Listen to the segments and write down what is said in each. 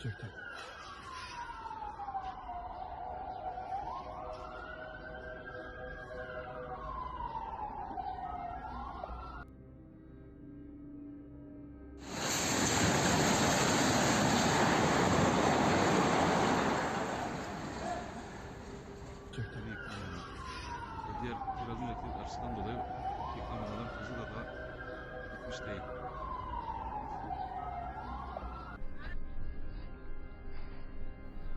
Turkey. Tabii yıkılmadan. Diğer biraz önceki açıdan dolayı yıkılmadan hızı da gitmiş değil.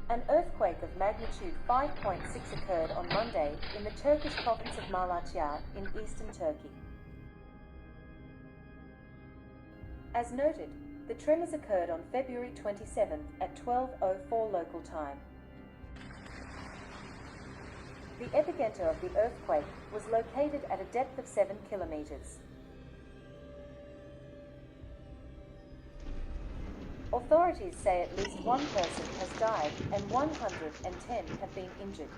An earthquake of magnitude 5.6 occurred on Monday in the Turkish province of Malatya in eastern Turkey. As noted, the tremors occurred on February 27th at 12:04 local time. The epicenter of the earthquake was located at a depth of 7 kilometers. Authorities say at least one person has died and 110 have been injured.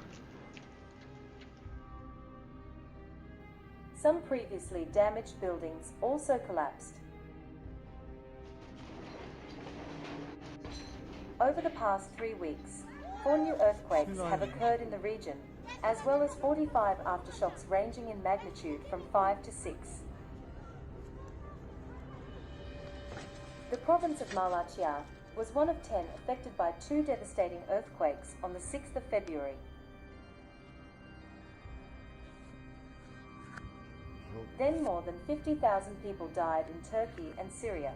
Some previously damaged buildings also collapsed. Over the past 3 weeks, 4 new earthquakes have occurred in the region, as well as 45 aftershocks ranging in magnitude from 5 to 6. The province of Malatya was one of 10 affected by 2 devastating earthquakes on the 6th of February. Then more than 50,000 people died in Turkey and Syria.